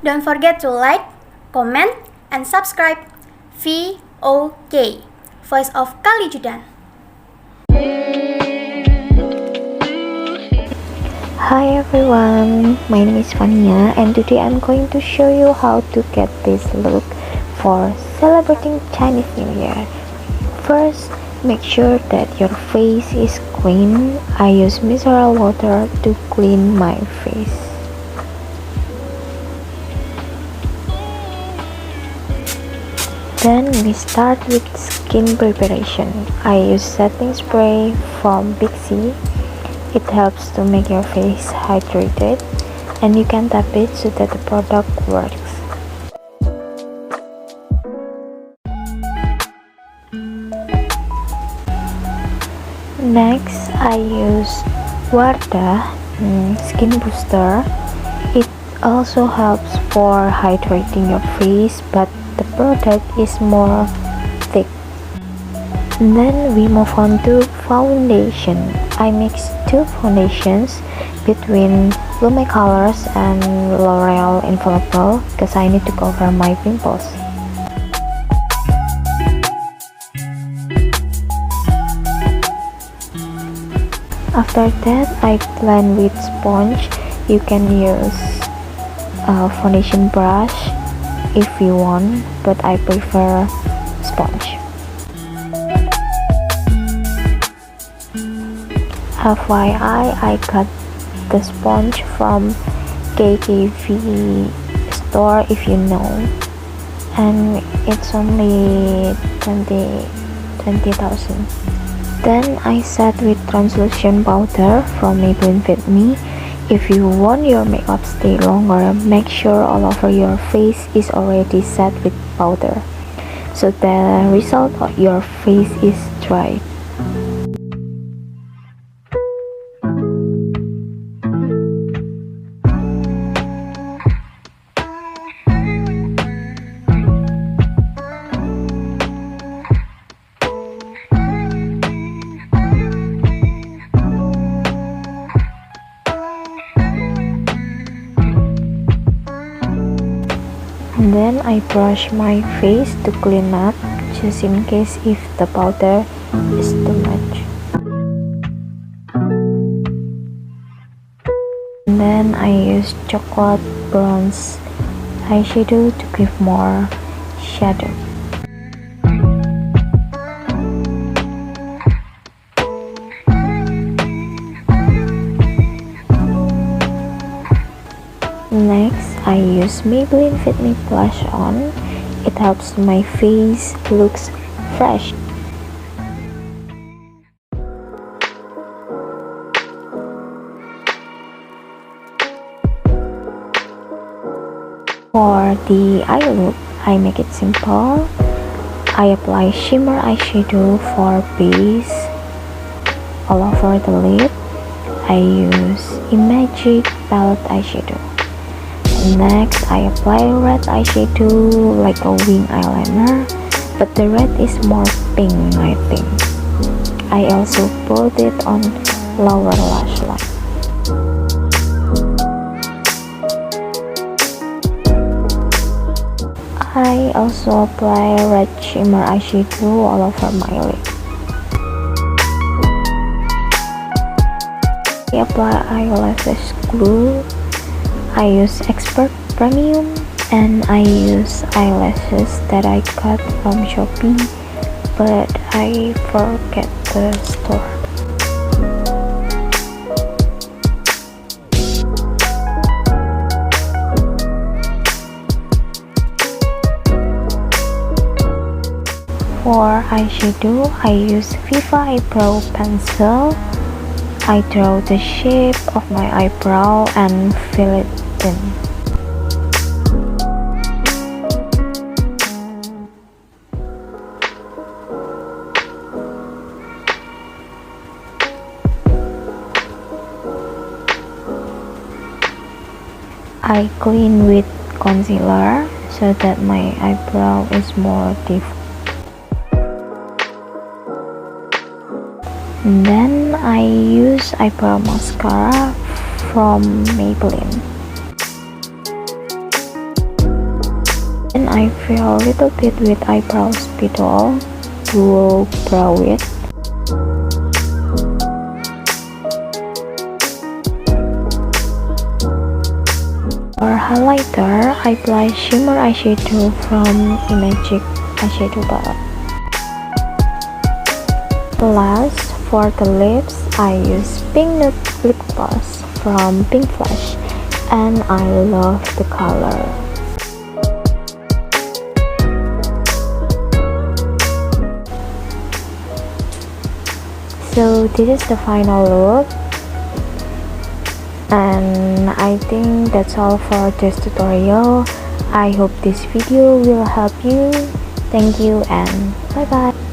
Don't forget to like, comment, and subscribe. VOK, Voice of Kalijudan. Hi everyone, my name is Vania and today I'm going to show you how to get this look for celebrating Chinese New Year. First, make sure that your face is clean. I use micellar water to clean my face. Then we start with skin preparation. I use setting spray from Big C. It helps to make your face hydrated, and you can tap it so that the product works. Next, I use Widya Skin Booster. It also helps for hydrating your face, but the product is more thick. Then we move on to foundation. I mix two foundations between Lume Colors and L'Oreal Infallible because I need to cover my pimples. After that, I blend with sponge. You can use a foundation brush if you want, but I prefer sponge. FYI, I got the sponge from KKV store if you know, and it's only 20,000. Then I set with translucent powder from Maybelline Fit Me. If you want your makeup stay longer, make sure all over your face is already set with powder, so the result of your face is dry. And then I brush my face to clean up, just in case if the powder is too much. And then I use chocolate bronze eyeshadow to give more shadow. Next, I use Maybelline Fit Me Blush On. It helps my face looks fresh. For the eye look, I make it simple. I apply shimmer eyeshadow for base all over the lid. I use Imagic palette eyeshadow. Next, I apply red eyeshadow like a wing eyeliner, but the red is more pink, I think. I also put it on lower lash line. I also apply red shimmer eyeshadow all over my lid. I apply eyelashes glue. I use Expert Premium, and I use eyelashes that I got from Shopee, but I forget the store. For eyeshadow, I use Viva Eyebrow Pencil. I draw the shape of my eyebrow and fill it in. I clean with concealer so that my eyebrow is more deep. And then I use eyebrow mascara from Maybelline. I fill a little bit with eyebrow spidol to brow it. For highlighter, I apply shimmer eyeshadow from Magic Eyeshadow Palette. Last, for the lips, I use Pink Nude Lip Gloss from Pink Flash, and I love the color. So this is the final look, and I think that's all for this tutorial. I hope this video will help you. Thank you and bye bye.